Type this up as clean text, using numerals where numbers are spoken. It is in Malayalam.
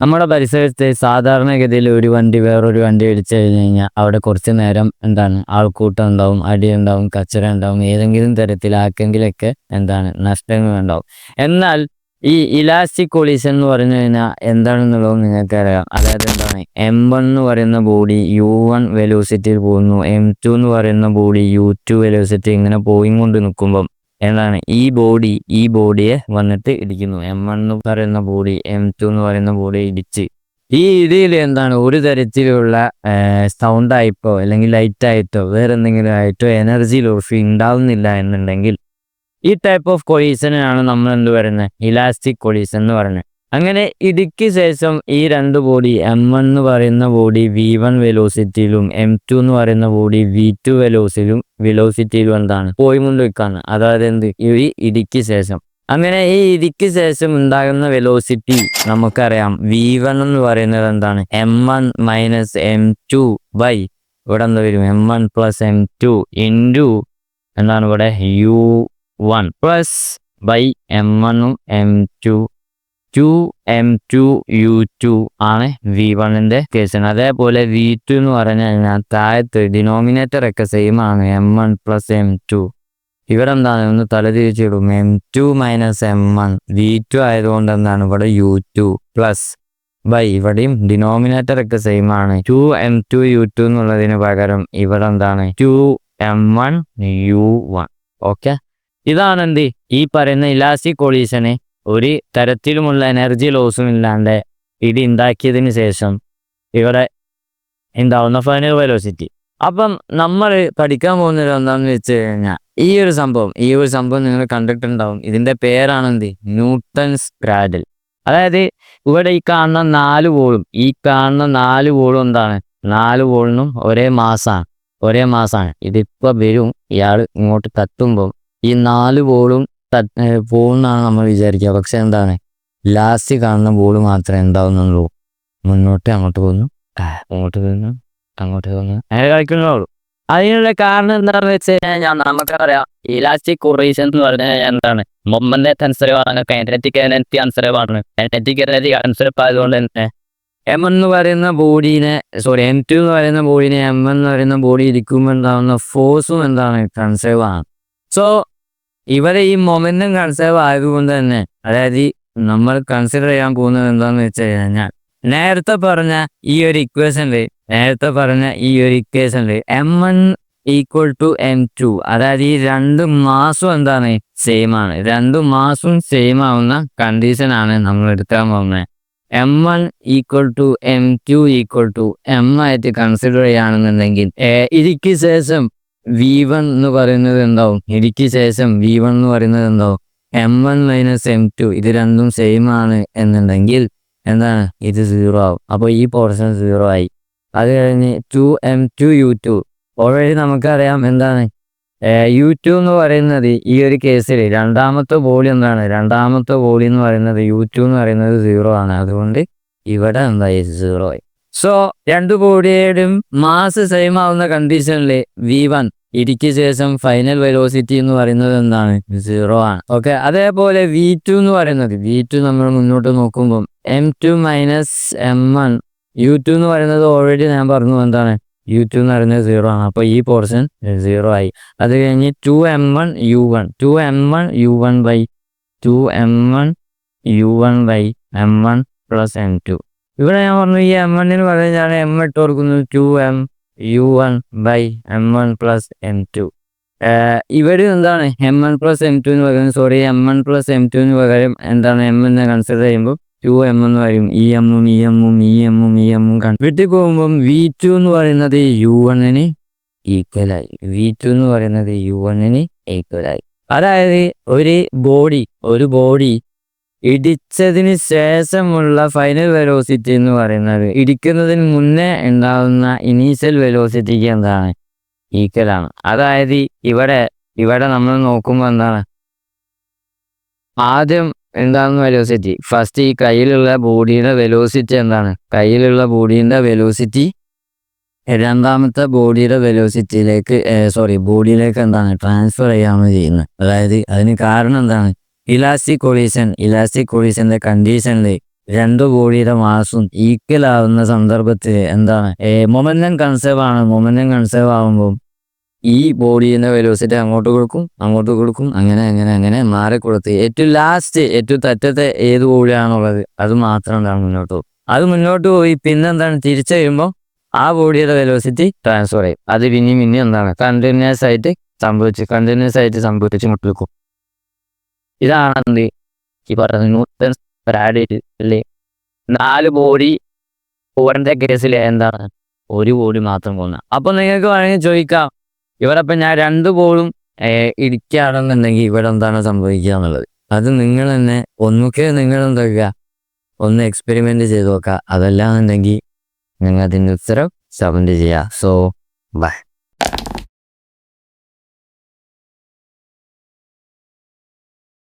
നമ്മുടെ പരിസരത്ത് സാധാരണഗതിയിൽ ഒരു വണ്ടി വേറൊരു വണ്ടി ഇടിച്ചു കഴിഞ്ഞ് കഴിഞ്ഞാൽ അവിടെ കുറച്ച് നേരം ആൾക്കൂട്ടം ഉണ്ടാവും, അടി ഉണ്ടാവും, കച്ചറ ഉണ്ടാവും, ഏതെങ്കിലും തരത്തിൽ ആർക്കെങ്കിലൊക്കെ നഷ്ടങ്ങൾ ഉണ്ടാവും. എന്നാൽ ഈ ഇലാസ്റ്റിക് കൊളീഷൻ എന്ന് പറഞ്ഞു കഴിഞ്ഞാൽ എന്താണെന്നുള്ളത് നിങ്ങൾക്കറിയാം. അതായത് M1 എന്ന് പറയുന്ന ബോഡി U1 വെലോസിറ്റിയിൽ പോകുന്നു, M2 എന്ന് പറയുന്ന ബോഡി U2 വെലോസിറ്റി ഇങ്ങനെ പോയിക്കൊണ്ട് നിൽക്കുമ്പം ഈ ബോഡിയെ വന്നിട്ട് ഇടിക്കുന്നു. M1 എന്ന് പറയുന്ന ബോഡി M2 എന്ന് പറയുന്ന ബോഡി ഇടിച്ച് ഈ ഇതിൽ ഒരു തരത്തിലുള്ള സൗണ്ട് ആയിട്ടോ അല്ലെങ്കിൽ ലൈറ്റ് ആയിട്ടോ വേറെ എന്തെങ്കിലും ആയിട്ടോ എനർജി ലോസ് ഉണ്ടാവുന്നില്ല എന്നുണ്ടെങ്കിൽ ഈ ടൈപ്പ് ഓഫ് കൊളീഷനാണ് നമ്മൾ എന്ത് പറയുന്നത്, ഇലാസ്റ്റിക് കൊളീഷൻ എന്ന് പറയുന്നത്. അങ്ങനെ ഇടിക്ക് ശേഷം ഈ രണ്ട് ബോഡി M1 എന്ന് പറയുന്ന ബോഡി V1 വെലോസിറ്റിയിലും M2 എന്ന് പറയുന്ന ബോഡി V2 വെലോസിറ്റിയിലും പോയി മുന്നോട്ടാണ്. അതായത് ഈ ഇടിക്ക് ശേഷം അങ്ങനെ ഈ ഇടിക്ക് ശേഷം ഉണ്ടാകുന്ന വെലോസിറ്റി നമുക്കറിയാം. V1 എന്ന് പറയുന്നത് M1 മൈനസ് M2 ബൈ ഇവിടെ വരും M1 പ്ലസ് M2 ഇൻറ്റു ഇവിടെ U1 plus by M1ഉം M2 2M2 U2 ആണ് V1ന്റെ കേസാണ്. അതേപോലെ V2 എന്ന് പറഞ്ഞു കഴിഞ്ഞാൽ താഴത്ത് ഡിനോമിനേറ്റർ ഒക്കെ സെയിം ആണ്, M1 പ്ലസ് M2. ഇവിടെ ഒന്ന് തലതിരിച്ചിടും, M2 മൈനസ് M1 V2 ആയതുകൊണ്ട് ഇവിടെ U2 പ്ലസ് ബൈ ഇവിടെയും ഡിനോമിനേറ്റർ ഒക്കെ സെയിം ആണ്, 2M2 U2 എന്നുള്ളതിന് പകരം ഇവിടെ 2M1 U1. ഓക്കെ, ഇതാണ് ഈ പറയുന്ന ഇലാസ്റ്റിക് കൊളീഷന് ഒരു തരത്തിലുമുള്ള എനർജി ലോസും ഇല്ലാണ്ട് ഇടി ഉണ്ടാക്കിയതിന് ശേഷം ഇവിടെ ഉണ്ടാവുന്ന ഫൈനൽ വെലോസിറ്റി. അപ്പം നമ്മൾ പഠിക്കാൻ പോകുന്നത് എന്താണെന്ന് വെച്ച് കഴിഞ്ഞാൽ ഈ ഒരു സംഭവം നിങ്ങൾ കണ്ടിട്ടുണ്ടാവും. ഇതിന്റെ പേരാണ് ന്യൂട്ടൺസ് ക്രാഡിൽ. അതായത് ഇവിടെ ഈ കാണുന്ന 4 വോളും 4 വോളും 4 വോളിനും ഒരേ മാസാണ്. ഇതിപ്പോ വരും, ഇയാൾ ഇങ്ങോട്ട് തട്ടുമ്പോൾ ഈ 4 വോളും പോകുന്നാണ് നമ്മൾ വിചാരിക്കുക. പക്ഷെ ലാസ്റ്റ് കാണുന്ന ബോൾ മാത്രമേ ഉണ്ടാവുന്നുള്ളൂ. അങ്ങോട്ട് പോകുന്നു, അങ്ങനെ കളിക്കുന്നുള്ളൂ. അതിനുള്ള കാരണം എന്താണെന്ന് വെച്ച് കഴിഞ്ഞാൽ നമുക്കറിയാം, ഇലാസ്റ്റിക് കൊളീഷൻ എന്ന് പറഞ്ഞാൽ moment conserve kinetic energy conserve kinetic energy conserve ആയതുകൊണ്ട് തന്നെ M1 എന്ന് പറയുന്ന ബോഡീനെ M2 എന്ന് പറയുന്ന ബോഡീനെ M1 എന്ന് പറയുന്ന ബോഡി ഇരിക്കുമ്പോൾ ഉണ്ടാവുന്ന ഫോഴ്സും കൺസർവ് ആണ്. സോ ഇവിടെ ഈ മൊമെന്റം കൺസർവ് ആയതുകൊണ്ട് തന്നെ, അതായത് നമ്മൾ കൺസിഡർ ചെയ്യാൻ പോകുന്നത് എന്താണെന്ന് വെച്ച് കഴിഞ്ഞാൽ നേരത്തെ പറഞ്ഞ ഈ ഒരു ഇക്വേഷനിൽ M1 ഈക്വൽ ടു M2, അതായത് ഈ രണ്ട് മാസും സെയിം ആണ്. രണ്ട് മാസും സെയിം ആവുന്ന കണ്ടീഷനാണ് നമ്മൾ എടുക്കാൻ പോകുന്നത്. M1 equal to M2 equal to M ആയിട്ട് കൺസിഡർ ചെയ്യുകയാണെന്നുണ്ടെങ്കിൽ ഇതിക്ക് ശേഷം V1 എന്ന് പറയുന്നത് M1 മൈനസ് M2, ഇത് രണ്ടും സെയിം ആണ് എന്നുണ്ടെങ്കിൽ ഇത് 0 ആവും. അപ്പോൾ ഈ പോർഷൻ 0 ആയി. അത് കഴിഞ്ഞ് 2M2 U2, ഓൾറെഡി നമുക്കറിയാം U2 എന്ന് പറയുന്നത് ഈ ഒരു കേസിൽ രണ്ടാമത്തെ ബോഡി എന്ന് പറയുന്നത് U2 എന്ന് പറയുന്നത് 0 ആണ്. അതുകൊണ്ട് ഇവിടെ 0 ആയി. സോ രണ്ട് ബോഡിയുടെയും മാസ് സെയിം ആവുന്ന കണ്ടീഷനിൽ V1 ഇടിക്ക് ശേഷം ഫൈനൽ വെലോസിറ്റി എന്ന് പറയുന്നത് 0 ആണ്. ഓക്കെ, അതേപോലെ V2 എന്ന് പറയുന്നത് നമ്മൾ മുന്നോട്ട് നോക്കുമ്പോൾ M2 മൈനസ് M1 U2 എന്ന് പറയുന്നത് ഓൾറെഡി ഞാൻ പറഞ്ഞു U2 എന്ന് പറയുന്നത് 0 ആണ്. അപ്പോൾ ഈ പോർഷൻ 0 ആയി. അത് കഴിഞ്ഞ് 2M1 U1 by 2M1 U1 by M1 plus M2. ഇവിടെ ഞാൻ പറഞ്ഞു ഈ M1 എന്ന് പറഞ്ഞാൽ M ഇട്ട് കൊടുക്കുന്നത് 2M U1 by M1 plus M2. ഇവിടെ M1 പ്ലസ് M2 എന്ന് പറയുന്നത് M1 പ്ലസ് M2 എന്ന് പകരം M എന്ന് കൺസിഡർ ചെയ്യുമ്പോൾ 2M എന്ന് പറയും. ഈ എമ്മും വീട്ടിൽ പോകുമ്പം V2 എന്ന് പറയുന്നത് U1ന് ഈക്വലായി. അതായത് ഒരു ബോഡി ഇടിച്ചതിന് ശേഷമുള്ള ഫൈനൽ വെലോസിറ്റി എന്ന് പറയുന്നത് ഇടിക്കുന്നതിന് മുന്നേ ഉണ്ടാകുന്ന ഇനീഷ്യൽ വെലോസിറ്റിക്ക് ഈക്വലാണ്. അതായത് ഇവിടെ നമ്മൾ നോക്കുമ്പോൾ ആദ്യം എന്താണെന്ന് വെലോസിറ്റി, ഫസ്റ്റ് ഈ കയ്യിലുള്ള ബോഡിയുടെ വെലോസിറ്റി രണ്ടാമത്തെ ബോഡിയുടെ വെലോസിറ്റിയിലേക്ക് ട്രാൻസ്ഫർ ചെയ്യാണ് ചെയ്യുന്നത്. അതായത് അതിന് കാരണം ഇലാസ്റ്റിക് കൊളീഷന്റെ കണ്ടീഷനിൽ രണ്ട് ബോഡിയുടെ മാസും ഈക്വൽ ആവുന്ന സന്ദർഭത്തിൽ എന്താണ് മൊമെന്റം കൺസേർവ് ആണ്. മൊമെന്റം കൺസേർവ് ആവുമ്പോൾ ഈ ബോഡീന്റെ വെലോസിറ്റി അങ്ങോട്ട് കൊടുക്കും, അങ്ങനെ മാറിക്കൊടുത്ത് ഏറ്റവും ലാസ്റ്റ് ഏറ്റവും തറ്റത്തെ ഏത് ബോഡിയാണുള്ളത് അത് മാത്രം എന്താണ് മുന്നോട്ട് പോകും. അത് മുന്നോട്ട് പോയി പിന്നെന്താണ് തിരിച്ചു കഴിയുമ്പോൾ ആ ബോഡിയുടെ വെലോസിറ്റി ട്രാൻസ്ഫർ ചെയ്യും. അത് പിന്നെയും എന്താണ് കണ്ടിന്യൂസ് ആയിട്ട് സംഭവിച്ച് മുട്ടിക്കും. ഇതാണ് എന്ത് ഈ പറയുന്നത് ന്യൂട്ടൺസ് ഗ്രാവിറ്റി അല്ലേ. 4 ബോഡി ഓരന്റെ കേസിൽ എന്താണ് ഒരു ബോഡി മാത്രം പോകുന്നത്. അപ്പൊ നിങ്ങൾക്ക് വേണമെങ്കിൽ ചോദിക്കാം, ഇവിടെ ഇപ്പം ഞാൻ 2 ബോളും ഇടിക്കുകയാണെന്നുണ്ടെങ്കിൽ ഇവിടെ എന്താണ് സംഭവിക്കുക എന്നുള്ളത്. അത് നിങ്ങൾ തന്നെ നിങ്ങൾ എന്താക്കുക ഒന്ന് എക്സ്പെരിമെന്റ് ചെയ്ത് നോക്കുക. അതല്ലാന്നുണ്ടെങ്കിൽ നിങ്ങൾ അതിൻ്റെ ഉത്തരം കമന്റ് ചെയ്യുക. So by.